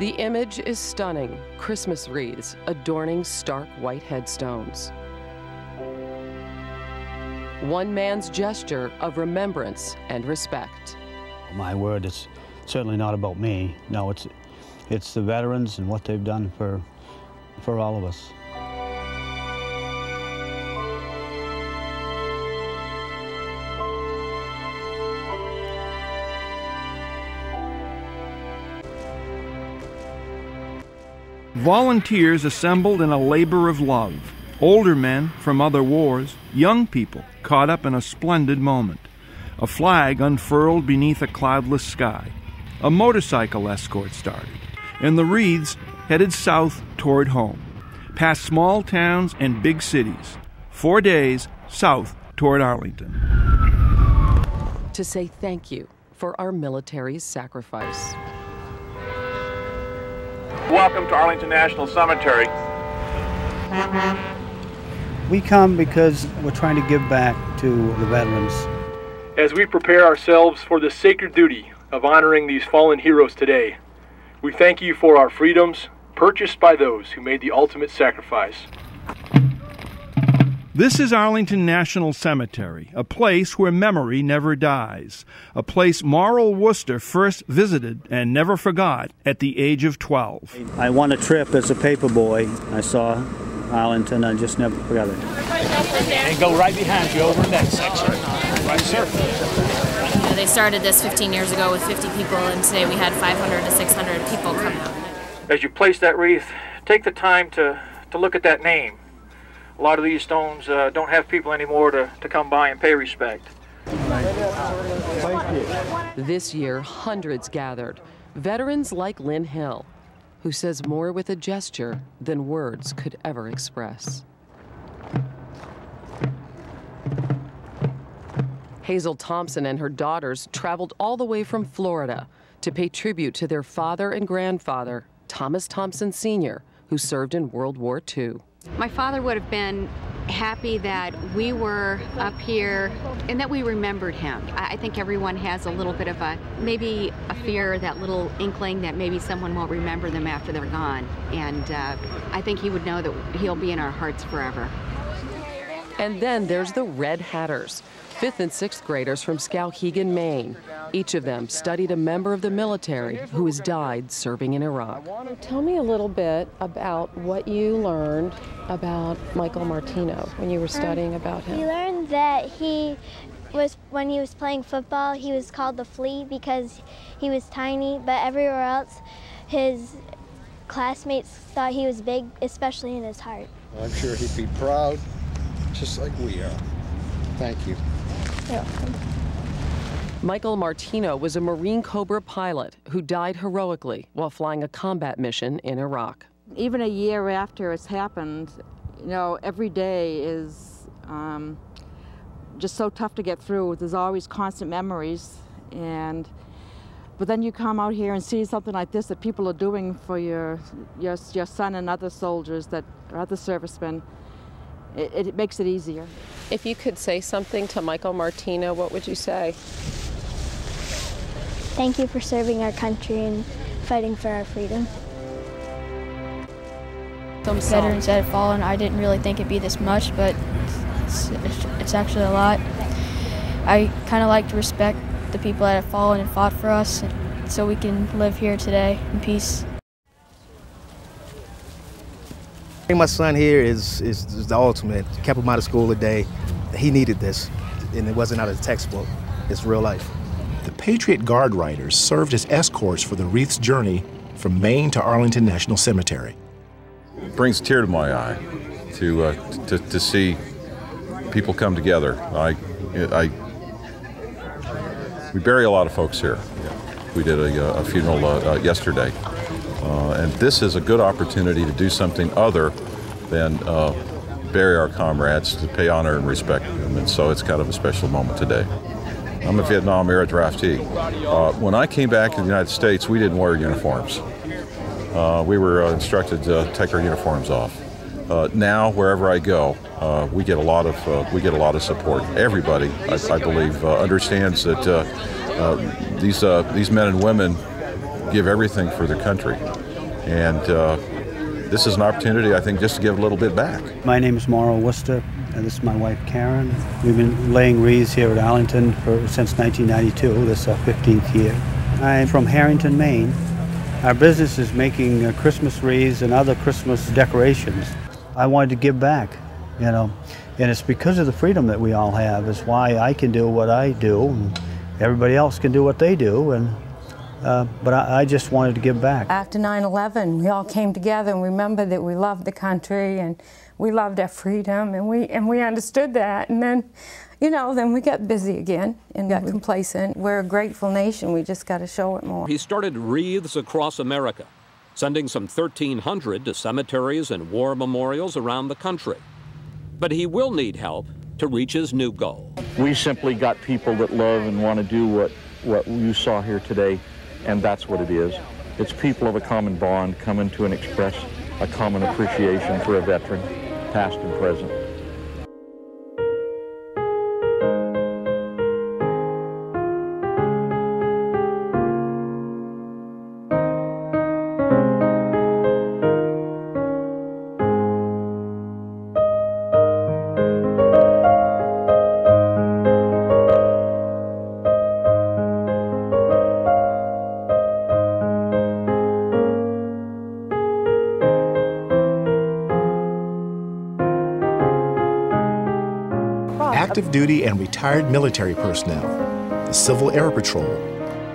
The image is stunning, Christmas wreaths adorning stark white headstones. One man's gesture of remembrance and respect. My word, it's certainly not about me. No, it's the veterans and what they've done for all of us. Volunteers assembled in a labor of love. Older men from other wars, young people caught up in a splendid moment. A flag unfurled beneath a cloudless sky. A motorcycle escort started, and the wreaths headed south toward home, past small towns and big cities. 4 days south toward Arlington. To say thank you for our military's sacrifice. Welcome to Arlington National Cemetery. We come because we're trying to give back to the veterans. As we prepare ourselves for the sacred duty of honoring these fallen heroes today, we thank you for our freedoms purchased by those who made the ultimate sacrifice. This is Arlington National Cemetery, a place where memory never dies, a place Maurel Worcester first visited and never forgot at the age of 12. I won a trip as a paper boy. I saw Arlington, I just never forgot it. And go right behind you over in that section. Right, sir. They started this 15 years ago with 50 people, and today we had 500 to 600 people come out. As you place that wreath, take the time to look at that name. A lot of these stones don't have people anymore to come by and pay respect. This year, hundreds gathered. Veterans like Lynn Hill, who says more with a gesture than words could ever express. Hazel Thompson and her daughters traveled all the way from Florida to pay tribute to their father and grandfather, Thomas Thompson Sr., who served in World War II. My father would have been happy that we were up here and that we remembered him. I think everyone has a little bit of maybe a fear, that little inkling that maybe someone won't remember them after they're gone. And I think he would know that he'll be in our hearts forever. And then there's the Red Hatters, 5th and 6th graders from Skowhegan, Maine. Each of them studied a member of the military who has died serving in Iraq. Tell me a little bit about what you learned about Michael Martino when you were studying about him. We learned that when he was playing football, he was called the Flea because he was tiny, but everywhere else, his classmates thought he was big, especially in his heart. I'm sure he'd be proud, just like we are. Thank you. You're welcome. Michael Martino was a Marine Cobra pilot who died heroically while flying a combat mission in Iraq. Even a year after it's happened, you know, every day is just so tough to get through. There's always constant memories, but then you come out here and see something like this that people are doing for your son and other soldiers that are other servicemen. It makes it easier. If you could say something to Michael Martino, what would you say? Thank you for serving our country and fighting for our freedom. Some veterans that have fallen, I didn't really think it'd be this much, but it's actually a lot. I kind of like to respect the people that have fallen and fought for us so we can live here today in peace. My son here is the ultimate. Kept him out of school today. He needed this, and it wasn't out of the textbook. It's real life. The Patriot Guard Riders served as escorts for the wreath's journey from Maine to Arlington National Cemetery. It brings a tear to my eye to see people come together. We bury a lot of folks here. We did a funeral yesterday. And this is a good opportunity to do something other than bury our comrades, to pay honor and respect them. And so it's kind of a special moment today. I'm a Vietnam-era draftee. When I came back to the United States, we didn't wear uniforms. We were instructed to take our uniforms off. Now, wherever I go, we get a lot of support. Everybody, I believe, understands that these men and women give everything for their country. And this is an opportunity, I think, just to give a little bit back. My name is Mauro Worcester, and this is my wife, Karen. We've been laying wreaths here at Arlington since 1992. This is our 15th year. I'm from Harrington, Maine. Our business is making Christmas wreaths and other Christmas decorations. I wanted to give back, you know, and it's because of the freedom that we all have is why I can do what I do, and everybody else can do what they do, and but I just wanted to give back. After 9/11, we all came together and remembered that we loved the country and we loved our freedom, and we understood that. And then, you know, then we got busy again and got complacent. We're a grateful nation. We just got to show it more. He started Wreaths Across America, sending some 1,300 to cemeteries and war memorials around the country. But he will need help to reach his new goal. We simply got people that love and want to do what you saw here today, and that's what it is. It's people of a common bond coming to and express a common appreciation for a veteran, past and present. Active duty and retired military personnel, the Civil Air Patrol,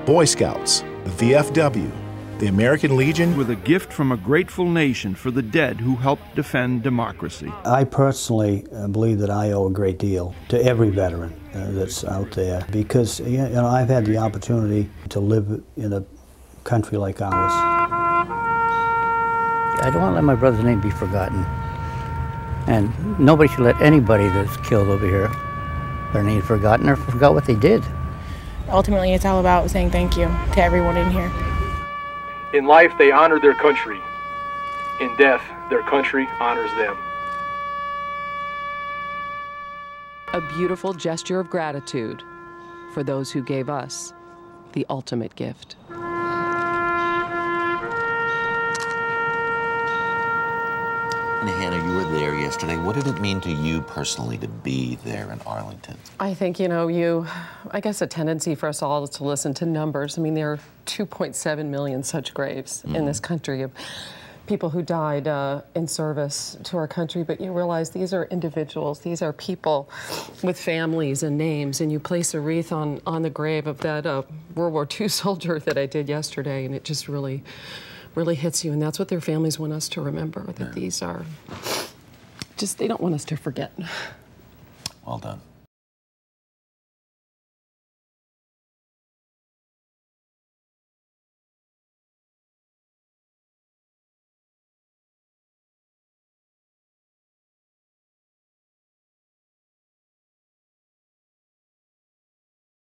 Boy Scouts, the VFW, the American Legion. With a gift from a grateful nation for the dead who helped defend democracy. I personally believe that I owe a great deal to every veteran that's out there because, you know, I've had the opportunity to live in a country like ours. I don't want to let my brother's name be forgotten. And nobody should let anybody that's killed over here their name forgotten or forgot what they did. Ultimately, it's all about saying thank you to everyone in here. In life, they honored their country. In death, their country honors them. A beautiful gesture of gratitude for those who gave us the ultimate gift. And Hannah, you were there yesterday. What did it mean to you personally to be there in Arlington? I think, you know, I guess a tendency for us all is to listen to numbers. I mean, there are 2.7 million such graves in this country of people who died in service to our country, but you realize these are individuals, these are people with families and names, and you place a wreath on the grave of that World War II soldier that I did yesterday, and it just really hits you, and that's what their families want us to remember, that these are just, they don't want us to forget. Well done.